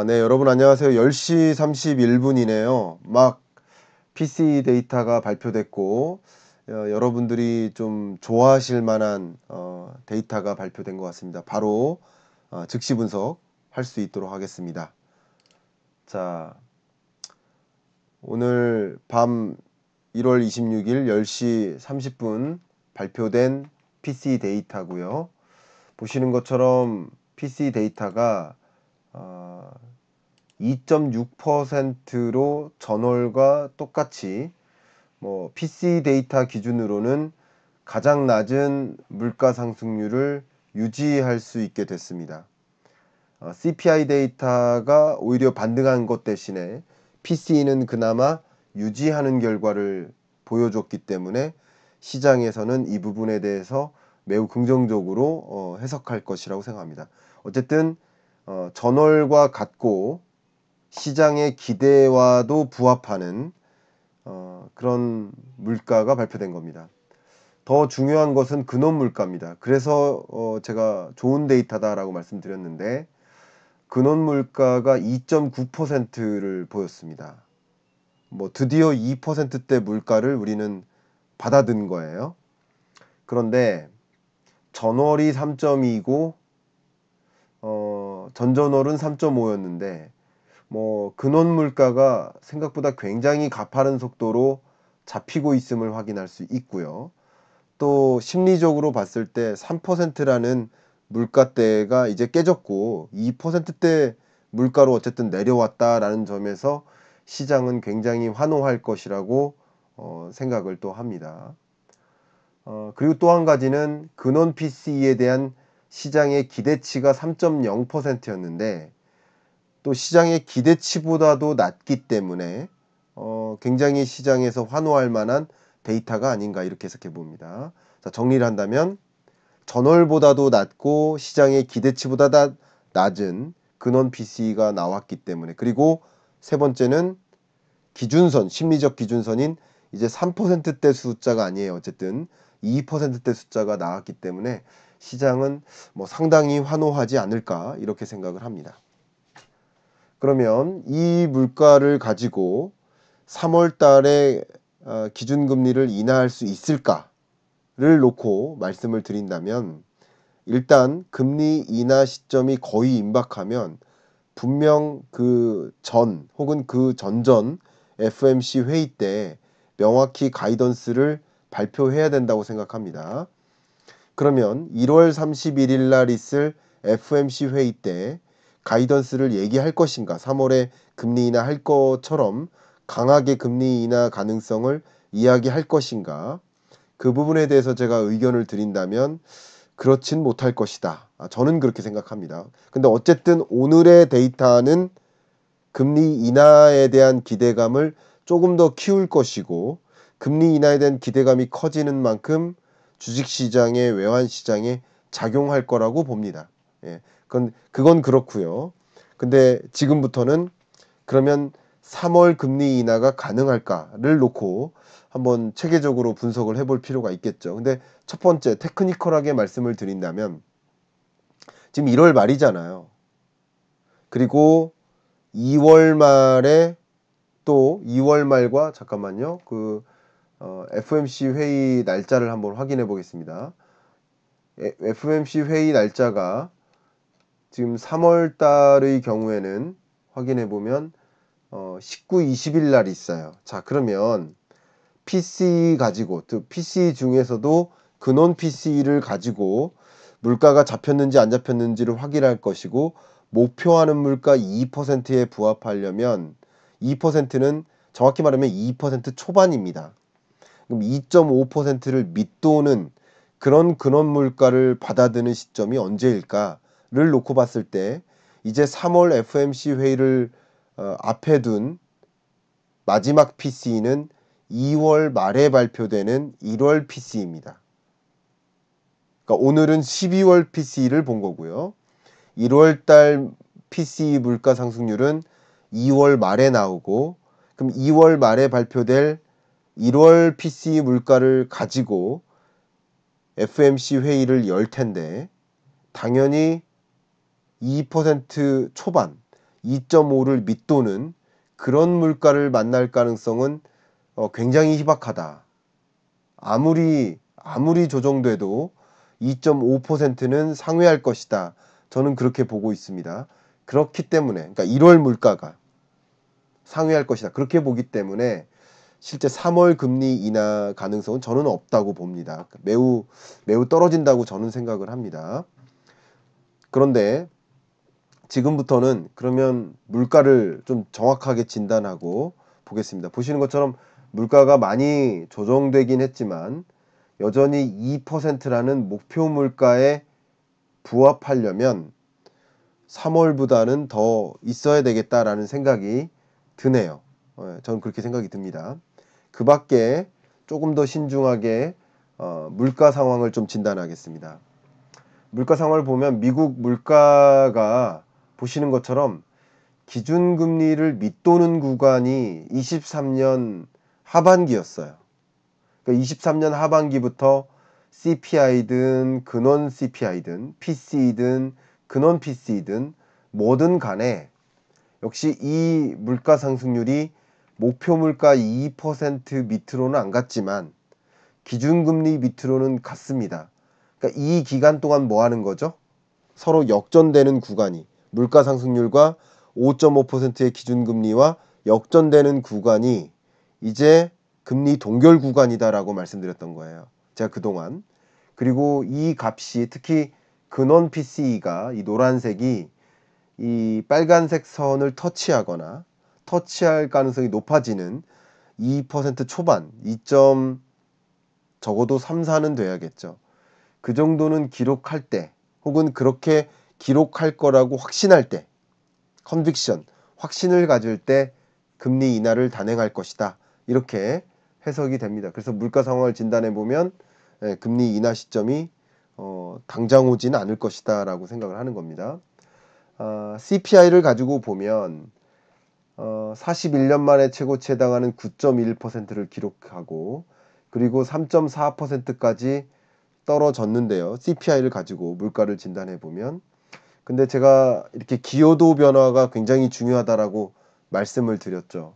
네, 여러분 안녕하세요. 10시 31분이네요. 막 PC 데이터가 발표됐고, 여러분들이 좀 좋아하실 만한 데이터가 발표된 것 같습니다. 바로 즉시 분석할 수 있도록 하겠습니다. 자, 오늘 밤 1월 26일 10시 30분 발표된 PC 데이터고요. 보시는 것처럼 PC 데이터가 2.6%로 전월과 똑같이 PC 데이터 기준으로는 가장 낮은 물가 상승률을 유지할 수 있게 됐습니다. CPI 데이터가 오히려 반등한 것 대신에 PC는 그나마 유지하는 결과를 보여줬기 때문에 시장에서는 이 부분에 대해서 매우 긍정적으로 해석할 것이라고 생각합니다. 어쨌든 전월과 같고 시장의 기대와도 부합하는 그런 물가가 발표된 겁니다. 더 중요한 것은 근원 물가입니다. 그래서 제가 좋은 데이터다라고 말씀드렸는데 근원 물가가 2.9%를 보였습니다. 드디어 2%대 물가를 우리는 받아든 거예요. 그런데 전월이 3.2고 전전월은 3.5였는데 근원 물가가 생각보다 굉장히 가파른 속도로 잡히고 있음을 확인할 수 있고요. 또 심리적으로 봤을 때 3%라는 물가대가 이제 깨졌고 2%대 물가로 어쨌든 내려왔다라는 점에서 시장은 굉장히 환호할 것이라고 생각을 또 합니다. 그리고 또 한 가지는 근원 PC에 대한 시장의 기대치가 3.0%였는데 또 시장의 기대치보다도 낮기 때문에 굉장히 시장에서 환호할 만한 데이터가 아닌가 이렇게 해석해 봅니다. 자, 정리를 한다면 전월보다도 낮고 시장의 기대치보다 낮은 근원 PC가 나왔기 때문에, 그리고 세 번째는 기준선, 심리적 기준선인 이제 3%대 숫자가 아니에요. 어쨌든 2%대 숫자가 나왔기 때문에 시장은 상당히 환호하지 않을까 이렇게 생각을 합니다. 그러면 이 물가를 가지고 3월 달에 기준금리를 인하할 수 있을까를 놓고 말씀을 드린다면, 일단 금리 인하 시점이 거의 임박하면 분명 그 전 혹은 그 전전 FOMC 회의 때 명확히 가이던스를 발표해야 된다고 생각합니다. 그러면 1월 31일 날 있을 FOMC 회의 때 가이던스를 얘기할 것인가, 3월에 금리 인하 할 것처럼 강하게 금리 인하 가능성을 이야기할 것인가, 그 부분에 대해서 제가 의견을 드린다면 그렇진 못할 것이다. 저는 그렇게 생각합니다. 근데 어쨌든 오늘의 데이터는 금리 인하에 대한 기대감을 조금 더 키울 것이고, 금리 인하에 대한 기대감이 커지는 만큼 주식시장에, 외환시장에 작용할 거라고 봅니다. 예, 그건 그렇고요. 근데 지금부터는 그러면 3월 금리 인하가 가능할까를 놓고 한번 체계적으로 분석을 해볼 필요가 있겠죠. 근데 첫 번째 테크니컬하게 말씀을 드린다면 지금 1월 말이잖아요. 그리고 2월 말에 또 2월 말과 잠깐만요. FOMC 회의 날짜를 한번 확인해 보겠습니다. FOMC 회의 날짜가 지금 3월 달의 경우에는 확인해 보면 19, 20일 날 있어요. 자, 그러면 PC 가지고, 또 PC 중에서도 근원 PC를 가지고 물가가 잡혔는지 안 잡혔는지를 확인할 것이고, 목표하는 물가 2%에 부합하려면 2%는 정확히 말하면 2% 초반입니다. 그럼 2.5%를 밑도는 그런 근원 물가를 받아드는 시점이 언제일까를 놓고 봤을 때 이제 3월 FOMC 회의를 앞에 둔 마지막 PC는 2월 말에 발표되는 1월 PC입니다. 그러니까 오늘은 12월 PC를 본 거고요. 1월 달 PC 물가 상승률은 2월 말에 나오고, 그럼 2월 말에 발표될 1월 PC 물가를 가지고 FOMC 회의를 열 텐데 당연히 2% 초반, 2.5를 밑도는 그런 물가를 만날 가능성은 굉장히 희박하다. 아무리 조정돼도 2.5%는 상회할 것이다. 저는 그렇게 보고 있습니다. 그렇기 때문에 그러니까 1월 물가가 상회할 것이다. 그렇게 보기 때문에 실제 3월 금리 인하 가능성은 저는 없다고 봅니다. 매우 떨어진다고 저는 생각을 합니다. 그런데 지금부터는 그러면 물가를 좀 정확하게 진단하고 보겠습니다. 보시는 것처럼 물가가 많이 조정되긴 했지만 여전히 2%라는 목표 물가에 부합하려면 3월보다는 더 있어야 되겠다라는 생각이 드네요. 저는 그렇게 생각이 듭니다. 그 밖에 조금 더 신중하게 물가 상황을 좀 진단하겠습니다. 물가 상황을 보면 미국 물가가 보시는 것처럼 기준금리를 밑도는 구간이 23년 하반기였어요. 그러니까 23년 하반기부터 CPI든 근원 CPI든 PC든 근원 PC든 뭐든 간에 역시 이 물가 상승률이 목표 물가 2% 밑으로는 안 갔지만 기준금리 밑으로는 갔습니다. 그러니까 이 기간 동안 뭐 하는 거죠? 서로 역전되는 구간이 물가 상승률과 5.5%의 기준금리와 역전되는 구간이 이제 금리 동결 구간이다라고 말씀드렸던 거예요. 제가 그동안. 그리고 이 값이 특히 근원 PCE가 이 노란색이 이 빨간색 선을 터치하거나 터치할 가능성이 높아지는 2% 초반 2. 적어도 3, 4는 돼야겠죠. 그 정도는 기록할 때 혹은 그렇게 기록할 거라고 확신할 때 컨빅션, 확신을 가질 때 금리 인하를 단행할 것이다. 이렇게 해석이 됩니다. 그래서 물가 상황을 진단해 보면 금리 인하 시점이 당장 오지는 않을 것이다 라고 생각을 하는 겁니다. CPI를 가지고 보면 41년 만에 최고치에 해당하는 9.1%를 기록하고 그리고 3.4%까지 떨어졌는데요. CPI를 가지고 물가를 진단해 보면 근데 제가 이렇게 기여도 변화가 굉장히 중요하다라고 말씀을 드렸죠.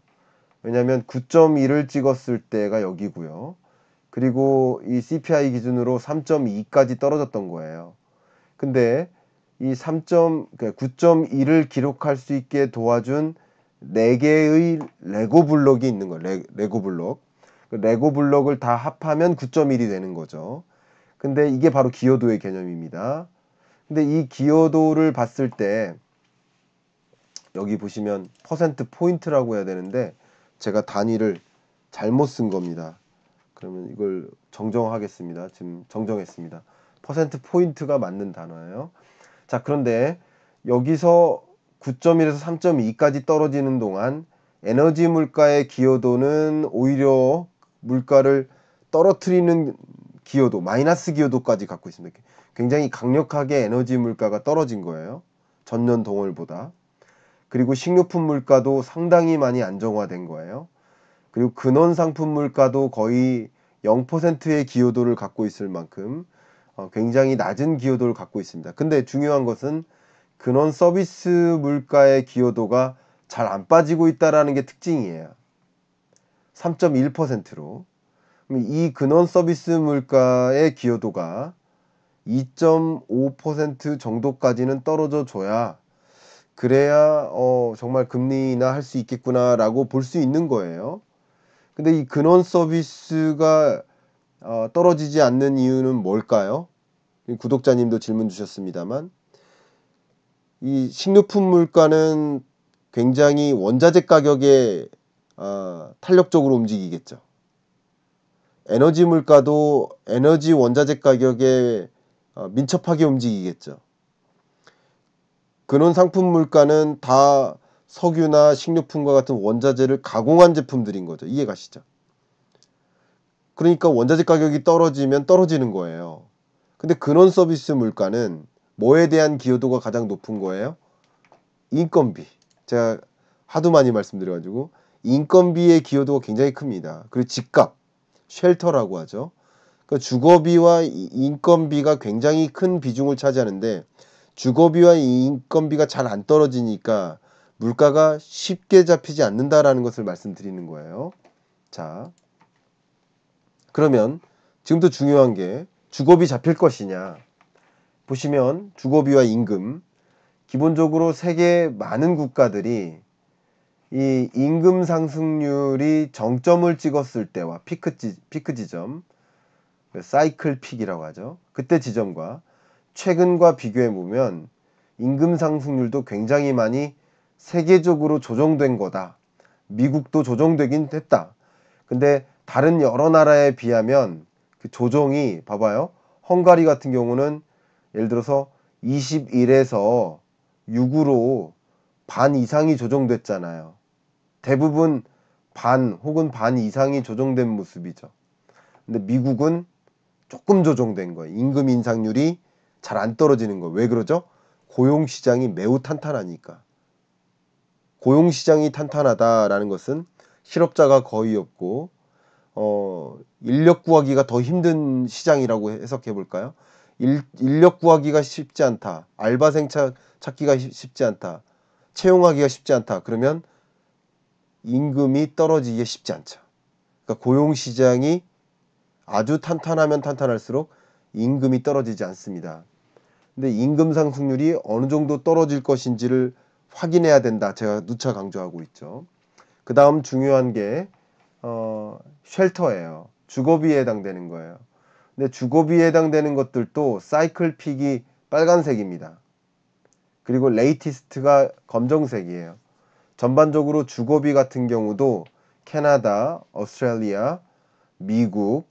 왜냐하면 9.1을 찍었을 때가 여기고요. 그리고 이 CPI 기준으로 3.2까지 떨어졌던 거예요. 근데 이 9.1을 기록할 수 있게 도와준 4개의 레고 블록이 있는 거예요. 레고 블록. 레고 블록을 다 합하면 9.1이 되는 거죠. 근데 이게 바로 기여도의 개념입니다. 근데 이 기여도를 봤을 때 여기 보시면 퍼센트 포인트라고 해야 되는데 제가 단위를 잘못 쓴 겁니다. 그러면 이걸 정정하겠습니다. 지금 정정했습니다. 퍼센트 포인트가 맞는 단어예요. 자, 그런데 여기서 9.1에서 3.2까지 떨어지는 동안 에너지 물가의 기여도는 오히려 물가를 떨어뜨리는 기여도, 마이너스 기여도까지 갖고 있습니다. 굉장히 강력하게 에너지 물가가 떨어진 거예요. 전년 동월보다. 그리고 식료품 물가도 상당히 많이 안정화된 거예요. 그리고 근원 상품 물가도 거의 0%의 기여도를 갖고 있을 만큼 굉장히 낮은 기여도를 갖고 있습니다. 근데 중요한 것은 근원 서비스 물가의 기여도가 잘 안 빠지고 있다는 게 특징이에요. 3.1%로. 이 근원 서비스 물가의 기여도가 2.5% 정도까지는 떨어져 줘야 그래야 정말 금리 인하할 수 있겠구나라고 볼 수 있는 거예요. 근데 이 근원 서비스가 떨어지지 않는 이유는 뭘까요? 구독자님도 질문 주셨습니다만 이 식료품 물가는 굉장히 원자재 가격에 탄력적으로 움직이겠죠. 에너지 물가도 에너지 원자재 가격에 민첩하게 움직이겠죠. 근원 상품 물가는 다 석유나 식료품과 같은 원자재를 가공한 제품들인 거죠. 이해가시죠? 그러니까 원자재 가격이 떨어지면 떨어지는 거예요. 근데 근원 서비스 물가는 뭐에 대한 기여도가 가장 높은 거예요? 인건비. 제가 하도 많이 말씀드려가지고 인건비의 기여도가 굉장히 큽니다. 그리고 집값, 쉘터라고 하죠. 그러니까 주거비와 인건비가 굉장히 큰 비중을 차지하는데 주거비와 인건비가 잘 안 떨어지니까 물가가 쉽게 잡히지 않는다라는 것을 말씀드리는 거예요. 자, 그러면 지금도 중요한 게 주거비 잡힐 것이냐. 보시면 주거비와 임금, 기본적으로 세계 많은 국가들이 이 임금 상승률이 정점을 찍었을 때와 피크 지점, 사이클 픽이라고 하죠. 그때 지점과 최근과 비교해 보면 임금 상승률도 굉장히 많이 세계적으로 조정된 거다. 미국도 조정되긴 했다. 근데 다른 여러 나라에 비하면 그 조정이 봐봐요. 헝가리 같은 경우는 예를 들어서 21에서 6으로 반 이상이 조정됐잖아요. 대부분 반 혹은 반 이상이 조정된 모습이죠. 근데 미국은 조금 조정된 거예요. 임금 인상률이 잘 안 떨어지는 거예요. 왜 그러죠? 고용시장이 매우 탄탄하니까. 고용시장이 탄탄하다라는 것은 실업자가 거의 없고 인력 구하기가 더 힘든 시장이라고 해석해 볼까요? 인력 구하기가 쉽지 않다. 알바생 찾기가 쉽지 않다. 채용하기가 쉽지 않다. 그러면 임금이 떨어지기 쉽지 않죠. 그러니까 고용시장이 아주 탄탄하면 탄탄할수록 임금이 떨어지지 않습니다. 근데 임금 상승률이 어느 정도 떨어질 것인지를 확인해야 된다. 제가 누차 강조하고 있죠. 그 다음 중요한 게 쉘터예요. 주거비에 해당되는 거예요. 근데 주거비에 해당되는 것들도 사이클 픽이 빨간색입니다. 그리고 레이티스트가 검정색이에요. 전반적으로 주거비 같은 경우도 캐나다, 오스트레일리아, 미국,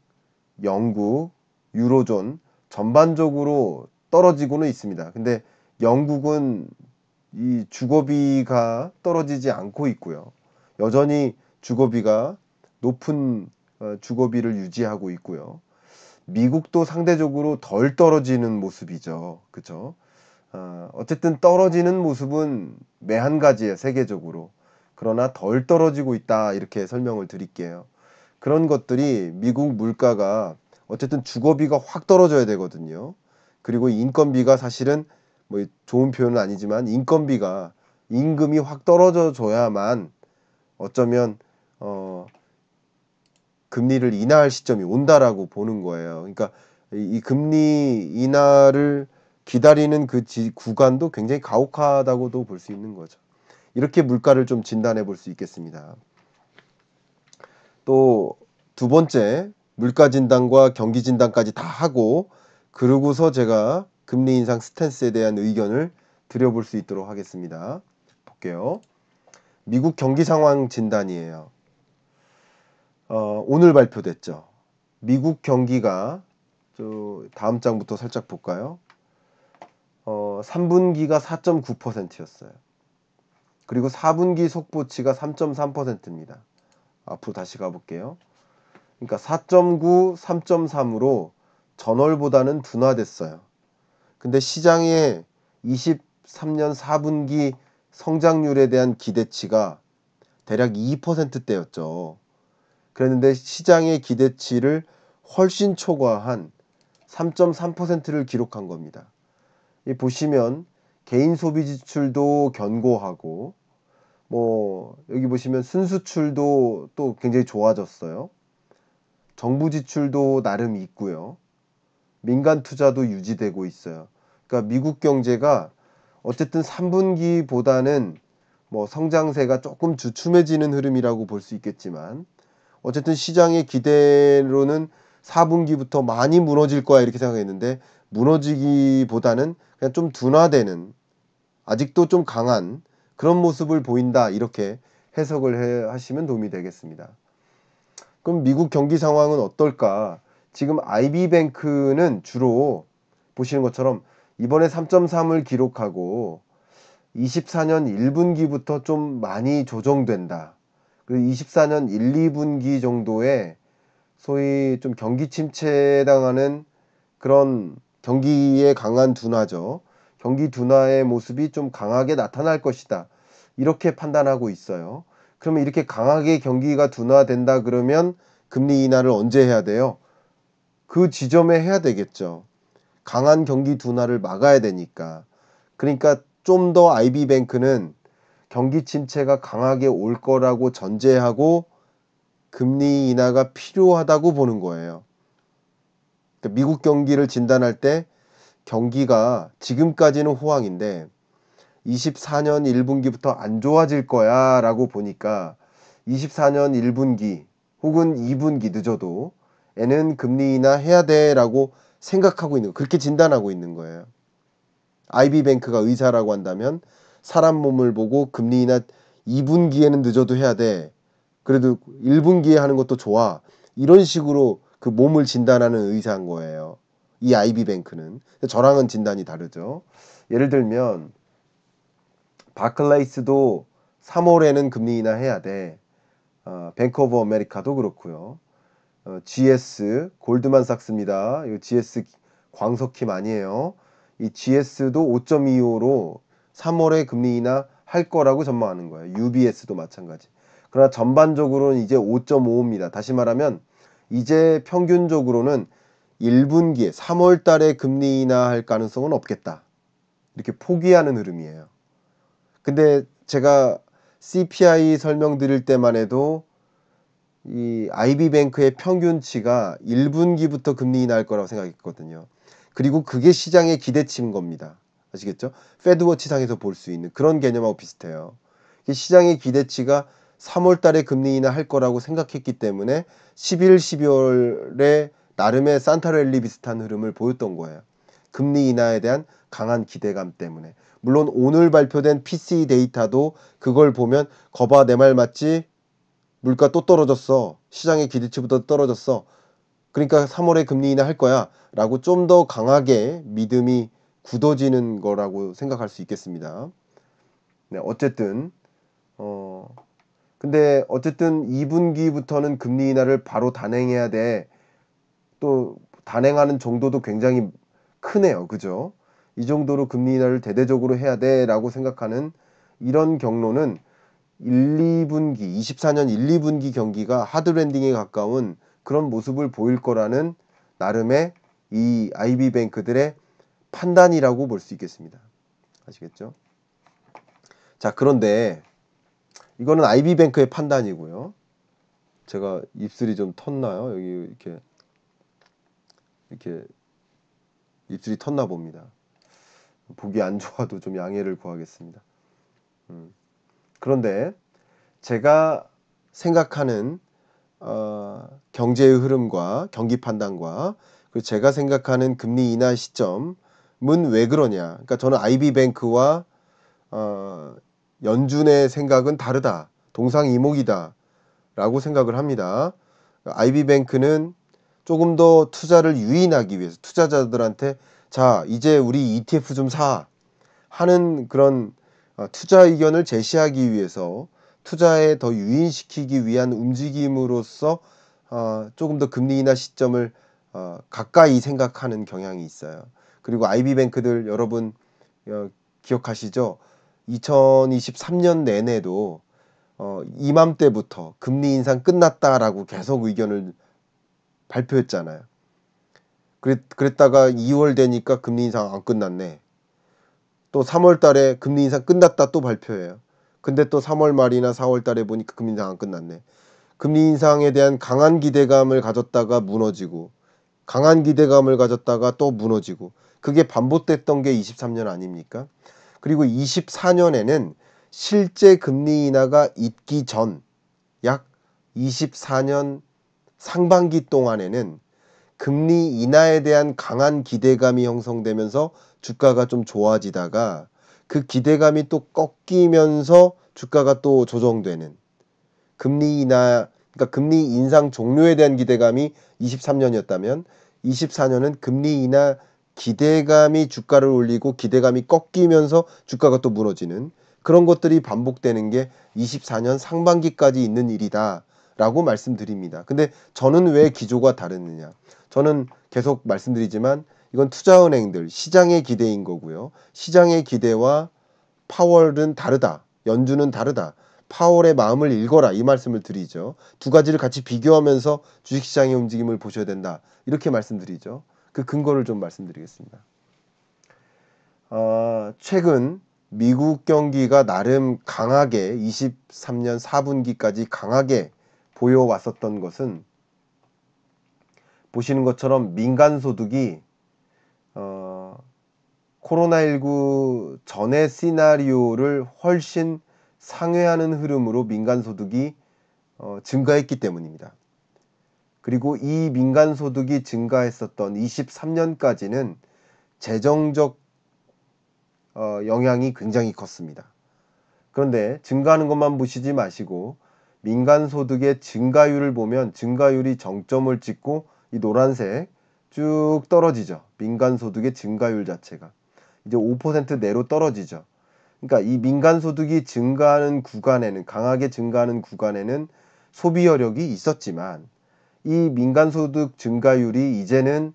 영국, 유로존 전반적으로 떨어지고는 있습니다. 근데 영국은 이 주거비가 떨어지지 않고 있고요. 여전히 주거비가 높은 주거비를 유지하고 있고요. 미국도 상대적으로 덜 떨어지는 모습이죠. 그죠? 어쨌든 떨어지는 모습은 매한 가지예요. 세계적으로. 그러나 덜 떨어지고 있다. 이렇게 설명을 드릴게요. 그런 것들이 미국 물가가 어쨌든 주거비가 확 떨어져야 되거든요. 그리고 인건비가 사실은 뭐 좋은 표현은 아니지만 인건비가 임금이 확 떨어져 줘야만 어쩌면 금리를 인하할 시점이 온다라고 보는 거예요. 그러니까 이 금리 인하를 기다리는 그 구간도 굉장히 가혹하다고도 볼 수 있는 거죠. 이렇게 물가를 좀 진단해 볼 수 있겠습니다. 또 두 번째, 물가 진단과 경기 진단까지 다 하고 그러고서 제가 금리 인상 스탠스에 대한 의견을 드려볼 수 있도록 하겠습니다. 볼게요. 미국 경기 상황 진단이에요. 오늘 발표됐죠. 미국 경기가 다음 장부터 살짝 볼까요? 3분기가 4.9%였어요. 그리고 4분기 속보치가 3.3%입니다. 앞으로 다시 가볼게요. 그러니까 4.9, 3.3으로 전월보다는 둔화됐어요. 근데 시장의 23년 4분기 성장률에 대한 기대치가 대략 2%대였죠. 그랬는데 시장의 기대치를 훨씬 초과한 3.3%를 기록한 겁니다. 이 보시면 개인 소비 지출도 견고하고 여기 보시면 순수출도 또 굉장히 좋아졌어요. 정부 지출도 나름 있고요. 민간 투자도 유지되고 있어요. 그러니까 미국 경제가 어쨌든 3분기보다는 성장세가 조금 주춤해지는 흐름이라고 볼 수 있겠지만 어쨌든 시장의 기대로는 4분기부터 많이 무너질 거야 이렇게 생각했는데 무너지기보다는 그냥 좀 둔화되는 아직도 좀 강한 그런 모습을 보인다 이렇게 해석을 하시면 도움이 되겠습니다. 그럼 미국 경기 상황은 어떨까? 지금 IB뱅크는 주로 보시는 것처럼 이번에 3.3을 기록하고 24년 1분기부터 좀 많이 조정된다. 그리고 24년 1, 2분기 정도에 소위 좀 경기 침체당하는 그런 경기의 강한 둔화죠. 경기 둔화의 모습이 좀 강하게 나타날 것이다. 이렇게 판단하고 있어요. 그러면 이렇게 강하게 경기가 둔화된다 그러면 금리 인하를 언제 해야 돼요? 그 지점에 해야 되겠죠. 강한 경기 둔화를 막아야 되니까. 그러니까 좀 더 IB뱅크는 경기 침체가 강하게 올 거라고 전제하고 금리 인하가 필요하다고 보는 거예요. 그러니까 미국 경기를 진단할 때 경기가 지금까지는 호황인데 24년 1분기부터 안 좋아질 거야 라고 보니까 24년 1분기 혹은 2분기 늦어도 애는 금리 인하 해야 돼 라고 생각하고 있는, 그렇게 진단하고 있는 거예요. IB뱅크가 의사라고 한다면 사람 몸을 보고 금리 인하 2분기에는 늦어도 해야 돼, 그래도 1분기에 하는 것도 좋아, 이런 식으로 그 몸을 진단하는 의사인 거예요, 이 IB뱅크는. 저랑은 진단이 다르죠. 예를 들면 바클레이스도 3월에는 금리 인하 해야 돼. 뱅크 오브 아메리카도 그렇고요. GS 골드만삭스입니다. 이 GS 광석힘 아니에요. 이 GS도 5.25로 3월에 금리 인하 할 거라고 전망하는 거예요. UBS도 마찬가지. 그러나 전반적으로는 이제 5.5입니다. 다시 말하면 이제 평균적으로는 1분기에 3월 달에 금리 인하할 가능성은 없겠다, 이렇게 포기하는 흐름이에요. 근데 제가 CPI 설명드릴 때만 해도 이 IB뱅크의 평균치가 1분기부터 금리 인하할 거라고 생각했거든요. 그리고 그게 시장의 기대치인 겁니다. 아시겠죠? 패드워치상에서 볼 수 있는 그런 개념하고 비슷해요. 시장의 기대치가 3월 달에 금리 인하할 거라고 생각했기 때문에 11, 12월에 나름의 산타랠리 비슷한 흐름을 보였던 거예요. 금리 인하에 대한 강한 기대감 때문에. 물론 오늘 발표된 PCE 데이터도 그걸 보면 거봐 내 말 맞지? 물가 또 떨어졌어. 시장의 기대치보다 떨어졌어. 그러니까 3월에 금리 인하 할 거야 라고 좀 더 강하게 믿음이 굳어지는 거라고 생각할 수 있겠습니다. 네, 어쨌든 근데 어쨌든 2분기부터는 금리 인하를 바로 단행해야 돼. 또 단행하는 정도도 굉장히 크네요. 그죠? 이 정도로 금리 인하를 대대적으로 해야 돼 라고 생각하는 이런 경로는 1, 2분기, 24년 1, 2분기 경기가 하드랜딩에 가까운 그런 모습을 보일 거라는 나름의 이 IB뱅크들의 판단이라고 볼 수 있겠습니다. 아시겠죠? 자, 그런데 이거는 IB뱅크의 판단이고요. 제가 입술이 좀 텄나요? 여기 이렇게 입술이 텄나 봅니다. 보기 안 좋아도 좀 양해를 구하겠습니다. 그런데 제가 생각하는 경제의 흐름과 경기 판단과 그리고 제가 생각하는 금리 인하 시점은 왜 그러냐. 그러니까 저는 IB뱅크와 연준의 생각은 다르다. 동상이목이다 라고 생각을 합니다. IB뱅크는 조금 더 투자를 유인하기 위해서 투자자들한테 자 이제 우리 ETF 좀 사 하는 그런 투자 의견을 제시하기 위해서 투자에 더 유인시키기 위한 움직임으로써 조금 더 금리 인하 시점을 가까이 생각하는 경향이 있어요. 그리고 IB뱅크들 여러분 기억하시죠? 2023년 내내도 이맘때부터 금리 인상 끝났다라고 계속 의견을 발표했잖아요. 그랬다가 2월 되니까 금리 인상 안 끝났네. 또 3월 달에 금리 인상 끝났다 또 발표해요. 근데 또 3월 말이나 4월 달에 보니까 금리 인상 안 끝났네. 금리 인상에 대한 강한 기대감을 가졌다가 무너지고 강한 기대감을 가졌다가 또 무너지고 그게 반복됐던 게 23년 아닙니까? 그리고 24년에는 실제 금리 인하가 있기 전 약 24년 상반기 동안에는 금리 인하에 대한 강한 기대감이 형성되면서 주가가 좀 좋아지다가 그 기대감이 또 꺾이면서 주가가 또 조정되는, 금리 인하 그러니까 금리 인상 종료에 대한 기대감이 23년이었다면 24년은 금리 인하 기대감이 주가를 올리고 기대감이 꺾이면서 주가가 또 무너지는 그런 것들이 반복되는 게 24년 상반기까지 있는 일이다 라고 말씀드립니다. 근데 저는 왜 기조가 다르느냐, 저는 계속 말씀드리지만 이건 투자은행들 시장의 기대인 거고요. 시장의 기대와 파월은 다르다, 연준은 다르다, 파월의 마음을 읽어라 이 말씀을 드리죠. 두 가지를 같이 비교하면서 주식시장의 움직임을 보셔야 된다 이렇게 말씀드리죠. 그 근거를 좀 말씀드리겠습니다. 최근 미국 경기가 나름 강하게 23년 4분기까지 강하게 보여왔었던 것은 보시는 것처럼 민간 소득이 코로나19 전의 시나리오를 훨씬 상회하는 흐름으로 민간 소득이 증가했기 때문입니다. 그리고 이 민간 소득이 증가했었던 23년까지는 재정적 영향이 굉장히 컸습니다. 그런데 증가하는 것만 보시지 마시고 민간 소득의 증가율을 보면 증가율이 정점을 찍고 이 노란색 쭉 떨어지죠. 민간 소득의 증가율 자체가 이제 5% 내로 떨어지죠. 그러니까 이 민간 소득이 증가하는 구간에는 강하게 증가하는 구간에는 소비 여력이 있었지만 이 민간 소득 증가율이 이제는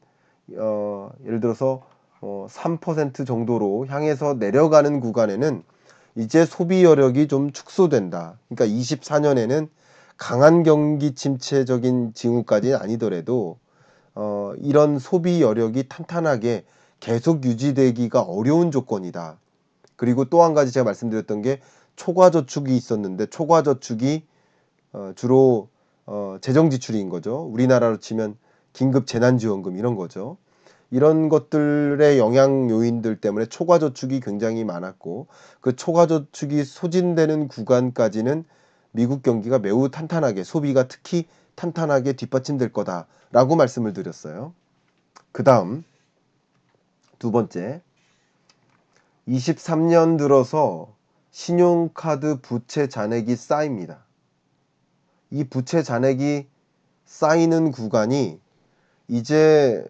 예를 들어서 3% 정도로 향해서 내려가는 구간에는 이제 소비 여력이 좀 축소된다. 그러니까 24년에는 강한 경기 침체적인 징후까지는 아니더라도 이런 소비 여력이 탄탄하게 계속 유지되기가 어려운 조건이다. 그리고 또 한 가지 제가 말씀드렸던 게 초과저축이 있었는데 초과저축이 주로 재정지출인 거죠. 우리나라로 치면 긴급재난지원금 이런 거죠. 이런 것들의 영향 요인들 때문에 초과저축이 굉장히 많았고 그 초과저축이 소진되는 구간까지는 미국 경기가 매우 탄탄하게 소비가 특히 탄탄하게 뒷받침될 거다라고 말씀을 드렸어요. 그 다음 두 번째 23년 들어서 신용카드 부채 잔액이 쌓입니다. 이 부채 잔액이 쌓이는 구간이 이제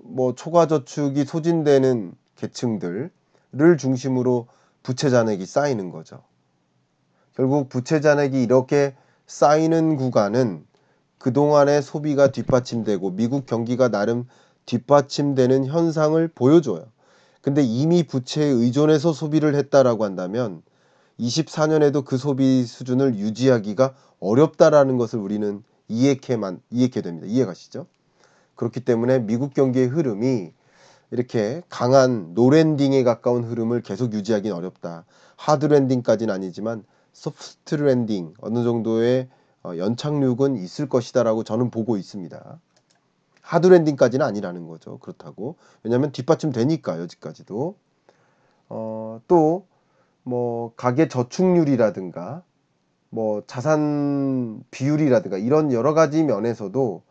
뭐 초과저축이 소진되는 계층들을 중심으로 부채 잔액이 쌓이는 거죠. 결국 부채 잔액이 이렇게 쌓이는 구간은 그동안의 소비가 뒷받침되고 미국 경기가 나름 뒷받침되는 현상을 보여줘요. 근데 이미 부채에 의존해서 소비를 했다라고 한다면 24년에도 그 소비 수준을 유지하기가 어렵다라는 것을 우리는 이해케 됩니다. 이해가시죠? 그렇기 때문에 미국 경기의 흐름이 이렇게 강한 노랜딩에 가까운 흐름을 계속 유지하기는 어렵다. 하드 랜딩까지는 아니지만 소프트 랜딩 어느 정도의 연착륙은 있을 것이다라고 저는 보고 있습니다. 하드 랜딩까지는 아니라는 거죠. 그렇다고. 왜냐하면 뒷받침 되니까 여기까지도. 또 뭐 가계 저축률이라든가 뭐 자산 비율이라든가 이런 여러 가지 면에서도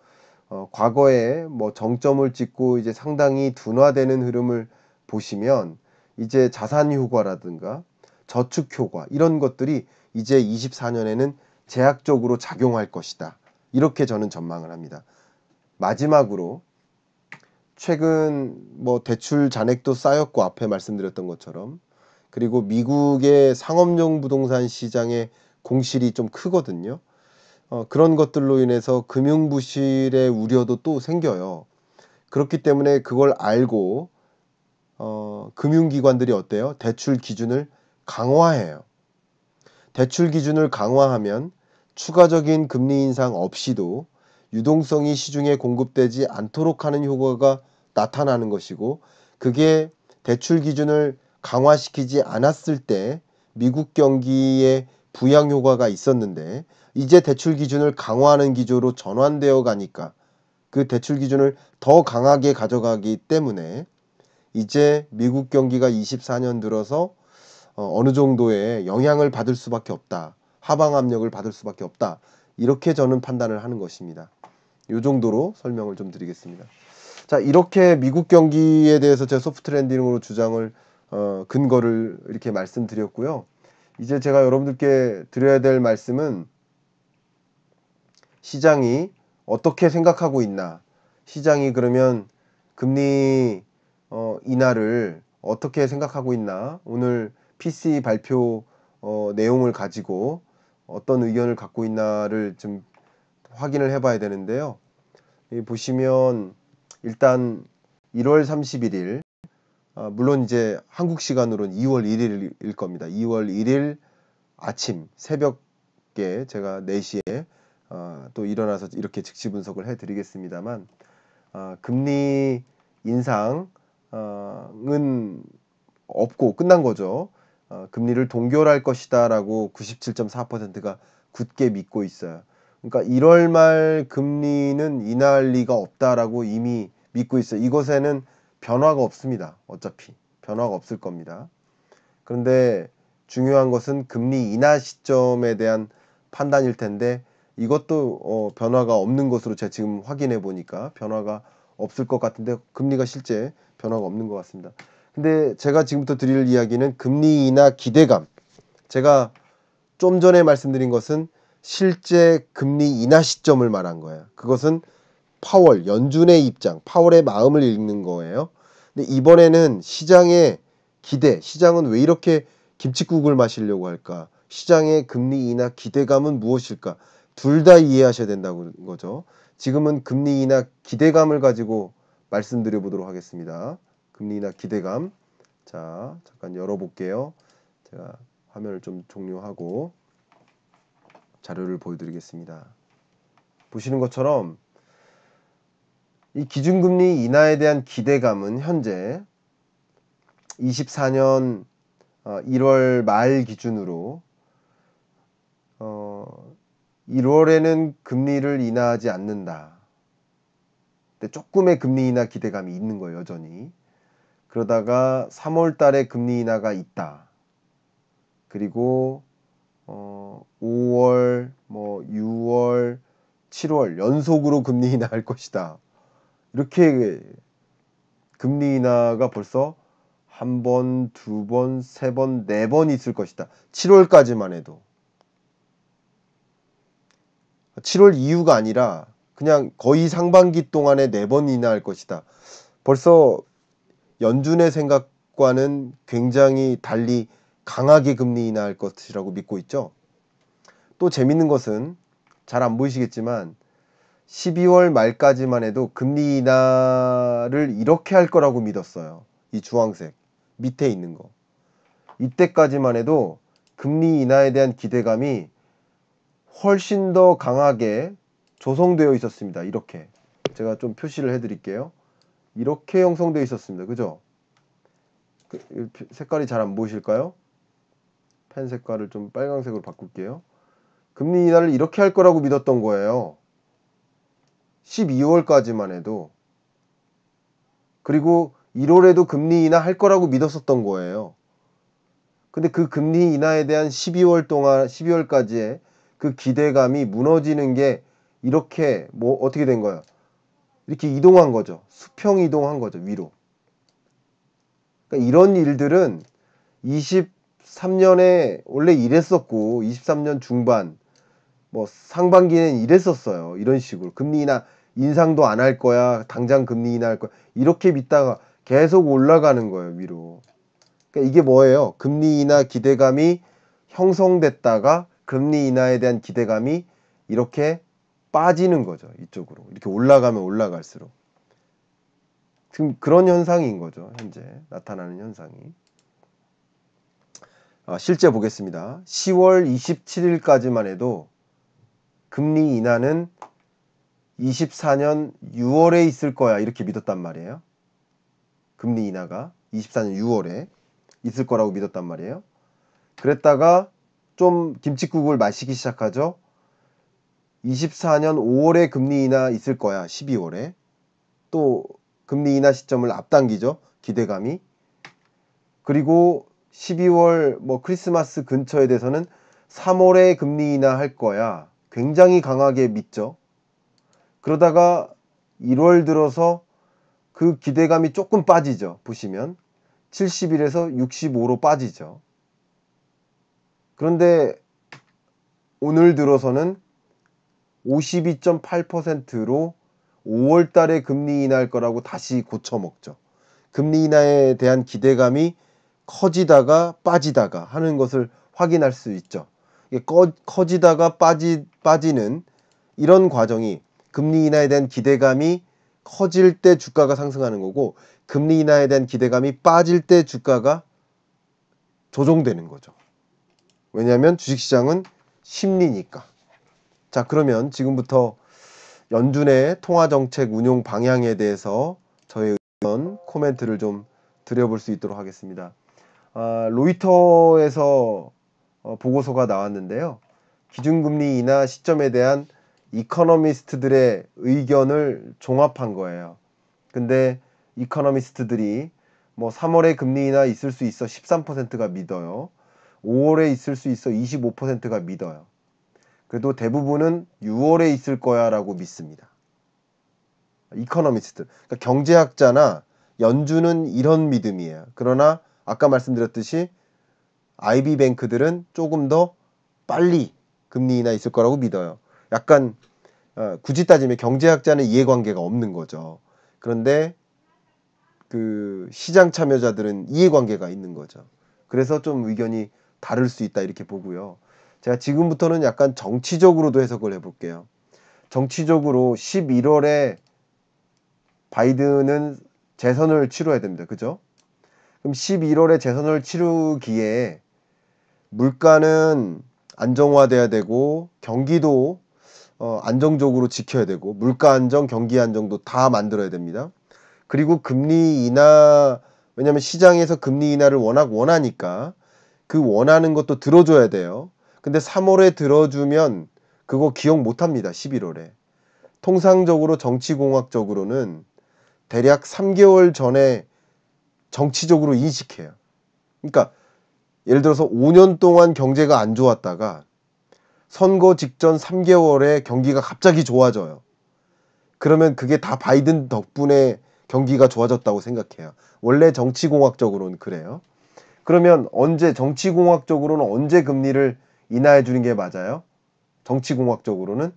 과거에 뭐 정점을 찍고 이제 상당히 둔화되는 흐름을 보시면 이제 자산 효과라든가 저축 효과 이런 것들이 이제 24년에는 제약적으로 작용할 것이다. 이렇게 저는 전망을 합니다. 마지막으로 최근 뭐 대출 잔액도 쌓였고 앞에 말씀드렸던 것처럼 그리고 미국의 상업용 부동산 시장의 공실이 좀 크거든요. 그런 것들로 인해서 금융부실의 우려도 또 생겨요. 그렇기 때문에 그걸 알고 금융기관들이 어때요? 대출 기준을 강화해요. 대출 기준을 강화하면 추가적인 금리 인상 없이도 유동성이 시중에 공급되지 않도록 하는 효과가 나타나는 것이고 그게 대출 기준을 강화시키지 않았을 때 미국 경기에 부양 효과가 있었는데 이제 대출 기준을 강화하는 기조로 전환되어 가니까 그 대출 기준을 더 강하게 가져가기 때문에 이제 미국 경기가 24년 들어서 어느 정도의 영향을 받을 수밖에 없다. 하방 압력을 받을 수밖에 없다. 이렇게 저는 판단을 하는 것입니다. 이 정도로 설명을 좀 드리겠습니다. 자, 이렇게 미국 경기에 대해서 제가 소프트 랜딩으로 주장을 근거를 이렇게 말씀드렸고요. 이제 제가 여러분들께 드려야 될 말씀은 시장이 어떻게 생각하고 있나, 시장이 그러면 금리 인하를 어떻게 생각하고 있나, 오늘 PC 발표 내용을 가지고 어떤 의견을 갖고 있나를 좀 확인을 해봐야 되는데요. 보시면 일단 1월 31일 물론 이제 한국 시간으로는 2월 1일일 겁니다. 2월 1일 아침 새벽에 제가 4시에 또 일어나서 이렇게 즉시 분석을 해드리겠습니다만 금리 인상은 없고 끝난 거죠. 금리를 동결할 것이다 라고 97.4%가 굳게 믿고 있어요. 그러니까 1월 말 금리는 인하할 리가 없다라고 이미 믿고 있어요. 이것에는 변화가 없습니다. 어차피 변화가 없을 겁니다. 그런데 중요한 것은 금리 인하 시점에 대한 판단일 텐데 이것도 변화가 없는 것으로 제가 지금 확인해 보니까 변화가 없을 것 같은데 금리가 실제 변화가 없는 것 같습니다. 근데 제가 지금부터 드릴 이야기는 금리 인하 기대감. 제가 좀 전에 말씀드린 것은 실제 금리 인하 시점을 말한 거예요. 그것은 파월, 연준의 입장, 파월의 마음을 읽는 거예요. 근데 이번에는 시장의 기대, 시장은 왜 이렇게 김칫국을 마시려고 할까? 시장의 금리 인하 기대감은 무엇일까? 둘 다 이해하셔야 된다는 거죠. 지금은 금리 인하 기대감을 가지고 말씀드려 보도록 하겠습니다. 금리 인하 기대감. 자, 잠깐 열어볼게요. 제가 화면을 좀 종료하고 자료를 보여드리겠습니다. 보시는 것처럼 이 기준금리 인하에 대한 기대감은 현재 24년 1월 말 기준으로 1월에는 금리를 인하하지 않는다. 근데 조금의 금리 인하 기대감이 있는 거예요, 여전히. 그러다가 3월 달에 금리 인하가 있다. 그리고 5월, 6월, 7월 연속으로 금리 인하할 것이다. 이렇게 금리 인하가 벌써 한 번, 두 번, 세 번, 네 번 있을 것이다. 7월까지만 해도. 7월 이후가 아니라 그냥 거의 상반기 동안에 네 번 인하할 것이다. 벌써 연준의 생각과는 굉장히 달리 강하게 금리 인하할 것이라고 믿고 있죠. 또 재밌는 것은 잘 안 보이시겠지만 12월 말까지만 해도 금리 인하를 이렇게 할 거라고 믿었어요. 이 주황색 밑에 있는 거. 이때까지만 해도 금리 인하에 대한 기대감이 훨씬 더 강하게 조성되어 있었습니다. 이렇게 제가 좀 표시를 해드릴게요. 이렇게 형성되어 있었습니다. 그죠? 색깔이 잘 안 보이실까요? 펜 색깔을 좀 빨강색으로 바꿀게요. 금리 인하를 이렇게 할 거라고 믿었던 거예요. 12월까지만 해도. 그리고 1월에도 금리 인하 할 거라고 믿었었던 거예요. 근데 그 금리 인하에 대한 12월 동안 12월까지의 그 기대감이 무너지는 게 이렇게 어떻게 된 거예요? 이렇게 이동한 거죠. 수평 이동한 거죠. 위로. 그러니까 이런 일들은 23년에 원래 이랬었고 23년 중반 상반기는 이랬었어요. 이런 식으로 금리 인하 인상도 안 할 거야. 당장 금리 인하할 거야. 이렇게 믿다가 계속 올라가는 거예요. 위로. 그러니까 이게 뭐예요? 금리 인하 기대감이 형성됐다가 금리 인하에 대한 기대감이 이렇게 빠지는 거죠. 이쪽으로. 이렇게 올라가면 올라갈수록. 지금 그런 현상인 거죠. 현재 나타나는 현상이. 실제 보겠습니다. 10월 27일까지만 해도 금리 인하는 24년 6월에 있을 거야. 이렇게 믿었단 말이에요. 금리 인하가 24년 6월에 있을 거라고 믿었단 말이에요. 그랬다가 좀 김칫국을 마시기 시작하죠. 24년 5월에 금리 인하 있을 거야. 12월에. 또 금리 인하 시점을 앞당기죠. 기대감이. 그리고 12월 크리스마스 근처에 대해서는 3월에 금리 인하 할 거야. 굉장히 강하게 믿죠. 그러다가 1월 들어서 그 기대감이 조금 빠지죠. 보시면 71에서 65로 빠지죠. 그런데 오늘 들어서는 52.8%로 5월 달에 금리 인하할 거라고 다시 고쳐먹죠. 금리 인하에 대한 기대감이 커지다가 빠지다가 하는 것을 확인할 수 있죠. 커지다가 빠지는 이런 과정이 금리 인하에 대한 기대감이 커질 때 주가가 상승하는 거고 금리 인하에 대한 기대감이 빠질 때 주가가 조정되는 거죠. 왜냐하면 주식시장은 심리니까. 자, 그러면 지금부터 연준의 통화정책 운용 방향에 대해서 저의 의견, 코멘트를 좀 드려볼 수 있도록 하겠습니다. 로이터에서 보고서가 나왔는데요. 기준금리 인하 시점에 대한 이코노미스트들의 의견을 종합한 거예요. 근데 이코노미스트들이 뭐 3월에 금리 인하 있을 수 있어 13%가 믿어요. 5월에 있을 수 있어 25%가 믿어요. 그래도 대부분은 6월에 있을 거야 라고 믿습니다. 이코노미스트, 그러니까 경제학자나 연준은 이런 믿음이에요. 그러나 아까 말씀드렸듯이 IB뱅크들은 조금 더 빨리 금리 인하 있을 거라고 믿어요. 약간 굳이 따지면 경제학자는 이해관계가 없는 거죠. 그런데 그 시장 참여자들은 이해관계가 있는 거죠. 그래서 좀 의견이 다를 수 있다 이렇게 보고요. 제가 지금부터는 약간 정치적으로도 해석을 해볼게요. 정치적으로 11월에 바이든은 재선을 치러야 됩니다. 그죠? 그럼 11월에 재선을 치르기에 물가는 안정화돼야 되고 경기도 안정적으로 지켜야 되고 물가 안정, 경기 안정도 다 만들어야 됩니다. 그리고 금리 인하, 왜냐하면 시장에서 금리 인하를 워낙 원하니까 그 원하는 것도 들어줘야 돼요. 근데 3월에 들어주면 그거 기억 못합니다. 11월에. 통상적으로 정치공학적으로는 대략 3개월 전에 정치적으로 인식해요. 그러니까 예를 들어서 5년 동안 경제가 안 좋았다가 선거 직전 3개월에 경기가 갑자기 좋아져요. 그러면 그게 다 바이든 덕분에 경기가 좋아졌다고 생각해요. 원래 정치공학적으로는 그래요. 그러면 정치공학적으로는 언제 금리를 인하해 주는 게 맞아요? 정치공학적으로는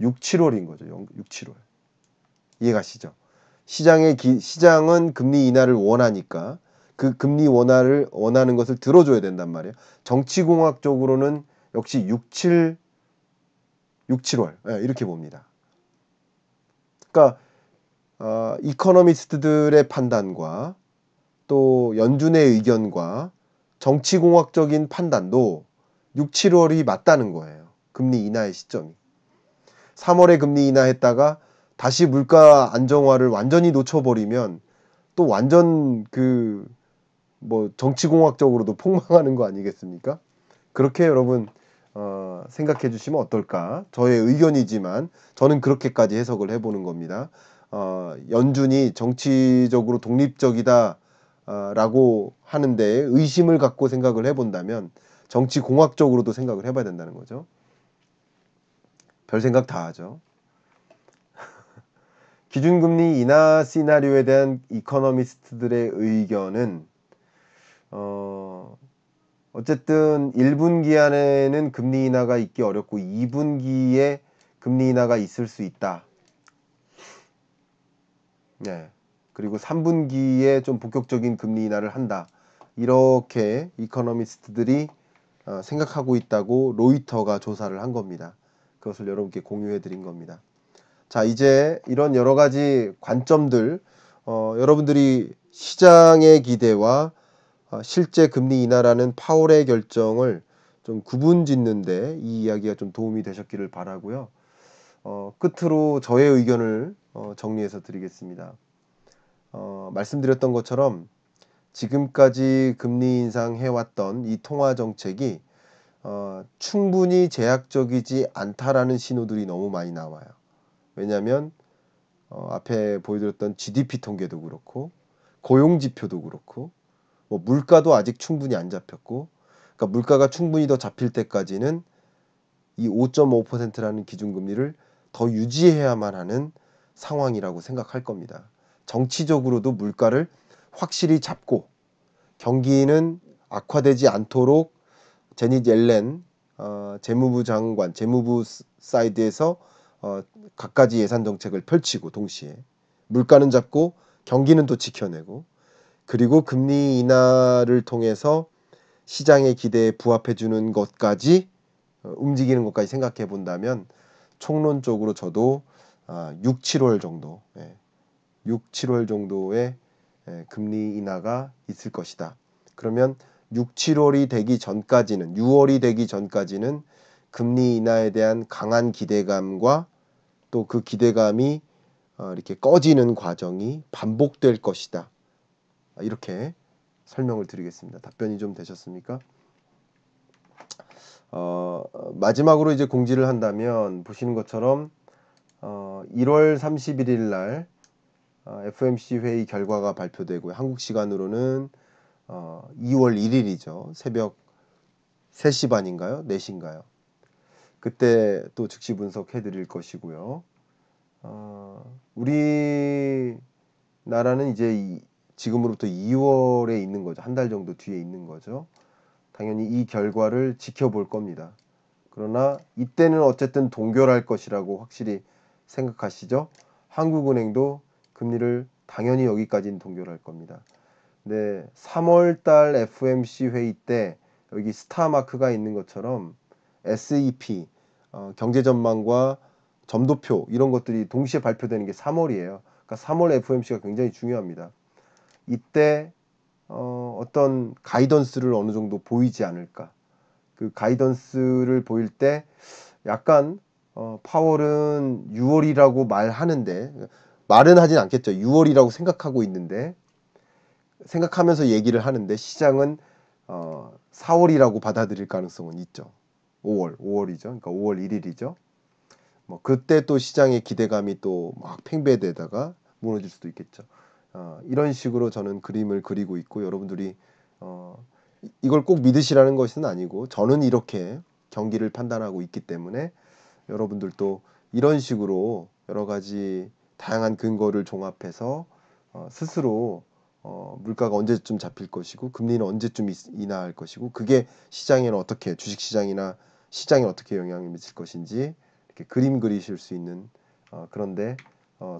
6, 7월인 거죠. 6, 7월. 이해가시죠? 시장은 금리 인하를 원하니까 그 금리 원화를 원하는 것을 들어줘야 된단 말이에요. 정치공학적으로는 역시 6, 7월 이렇게 봅니다. 그러니까 이코노미스트들의 판단과 또 연준의 의견과 정치공학적인 판단도 6, 7월이 맞다는 거예요. 금리 인하의 시점이. 3월에 금리 인하했다가 다시 물가 안정화를 완전히 놓쳐버리면 또 완전 정치공학적으로도 폭망하는 거 아니겠습니까? 그렇게 여러분 생각해 주시면 어떨까? 저의 의견이지만 저는 그렇게까지 해석을 해보는 겁니다. 연준이 정치적으로 독립적이다 라고 하는데 의심을 갖고 생각을 해본다면 정치공학적으로도 생각을 해봐야 된다는 거죠. 별 생각 다 하죠. 기준금리 인하 시나리오에 대한 이코노미스트들의 의견은 어쨌든 1분기 안에는 금리 인하가 있기 어렵고 2분기에 금리 인하가 있을 수 있다. 네. 그리고 3분기에 좀 본격적인 금리 인하를 한다. 이렇게 이코노미스트들이 생각하고 있다고 로이터가 조사를 한 겁니다. 그것을 여러분께 공유해 드린 겁니다. 자, 이제 이런 여러 가지 관점들, 여러분들이 시장의 기대와 실제 금리 인하라는 파월의 결정을 좀 구분 짓는데 이 이야기가 좀 도움이 되셨기를 바라고요. 끝으로 저의 의견을 정리해서 드리겠습니다. 말씀드렸던 것처럼 지금까지 금리 인상해왔던 이 통화 정책이 충분히 제약적이지 않다라는 신호들이 너무 많이 나와요. 왜냐하면 앞에 보여드렸던 GDP 통계도 그렇고 고용 지표도 그렇고 뭐 물가도 아직 충분히 안 잡혔고, 그러니까 물가가 충분히 더 잡힐 때까지는 이 5.5%라는 기준금리를 더 유지해야만 하는 상황이라고 생각할 겁니다. 정치적으로도 물가를 확실히 잡고 경기는 악화되지 않도록 제닛 옐렌 재무부 장관, 재무부 사이드에서 갖가지 예산 정책을 펼치고 동시에 물가는 잡고 경기는 또 지켜내고, 그리고 금리 인하를 통해서 시장의 기대에 부합해 주는 것까지 움직이는 것까지 생각해 본다면 총론적으로 저도 6, 7월 정도 6, 7월 정도의 금리 인하가 있을 것이다. 그러면 6, 7월이 되기 전까지는 6월이 되기 전까지는 금리 인하에 대한 강한 기대감과 또 그 기대감이 이렇게 꺼지는 과정이 반복될 것이다. 이렇게 설명을 드리겠습니다. 답변이 좀 되셨습니까? 마지막으로 이제 공지를 한다면 보시는 것처럼 1월 31일 날 FOMC 회의 결과가 발표되고요. 한국 시간으로는 2월 1일이죠. 새벽 3시 반인가요? 4시인가요? 그때 또 즉시 분석해 드릴 것이고요. 우리나라는 이제 지금으로부터 2월에 있는 거죠. 한 달 정도 뒤에 있는 거죠. 당연히 이 결과를 지켜볼 겁니다. 그러나 이때는 어쨌든 동결할 것이라고 확실히 생각하시죠? 한국은행도 금리를 당연히 여기까지는 동결할 겁니다. 네, 3월달 FOMC 회의 때 여기 스타 마크가 있는 것처럼 SEP 경제 전망과 점도표 이런 것들이 동시에 발표되는 게 3월이에요. 그러니까 3월 FOMC가 굉장히 중요합니다. 이때 어떤 가이던스를 어느 정도 보이지 않을까. 그 가이던스를 보일 때 약간 파월은 6월이라고 말하는데 말은 하진 않겠죠. 6월이라고 생각하고 있는데 생각하면서 얘기를 하는데 시장은 4월이라고 받아들일 가능성은 있죠. 5월이죠. 그러니까 5월 1일이죠. 뭐 그때 또 시장의 기대감이 또 막 팽배되다가 무너질 수도 있겠죠. 이런 식으로 저는 그림을 그리고 있고 여러분들이 이걸 꼭 믿으시라는 것은 아니고 저는 이렇게 경기를 판단하고 있기 때문에 여러분들도 이런 식으로 여러 가지 다양한 근거를 종합해서 스스로 물가가 언제쯤 잡힐 것이고 금리는 언제쯤 인하할 것이고 그게 시장에는 어떻게 주식시장이나 시장에 어떻게 영향을 미칠 것인지 이렇게 그림 그리실 수 있는 그런데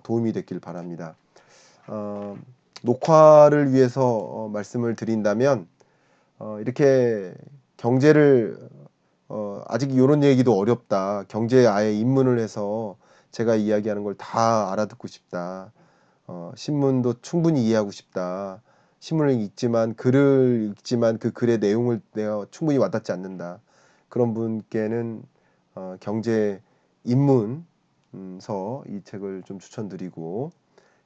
도움이 됐길 바랍니다. 녹화를 위해서 말씀을 드린다면 이렇게 경제를 아직 이런 얘기도 어렵다. 경제에 아예 입문을 해서 제가 이야기하는 걸 다 알아듣고 싶다. 신문도 충분히 이해하고 싶다. 신문을 읽지만 글을 읽지만 그 글의 내용을 내가 충분히 와닿지 않는다. 그런 분께는 경제 입문서 이 책을 좀 추천드리고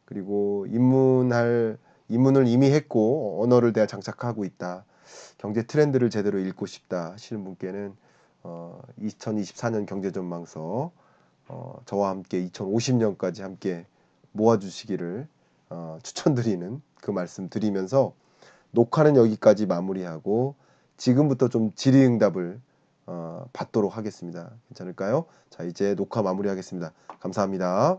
그리고 입문을 이미 했고 언어를 내가 장착하고 있다. 경제 트렌드를 제대로 읽고 싶다 하시는 분께는 2024년 경제전망서 저와 함께 2050년까지 함께 모아주시기를 추천드리는 그 말씀 드리면서 녹화는 여기까지 마무리하고 지금부터 좀 질의응답을 받도록 하겠습니다. 괜찮을까요? 자, 이제 녹화 마무리하겠습니다. 감사합니다.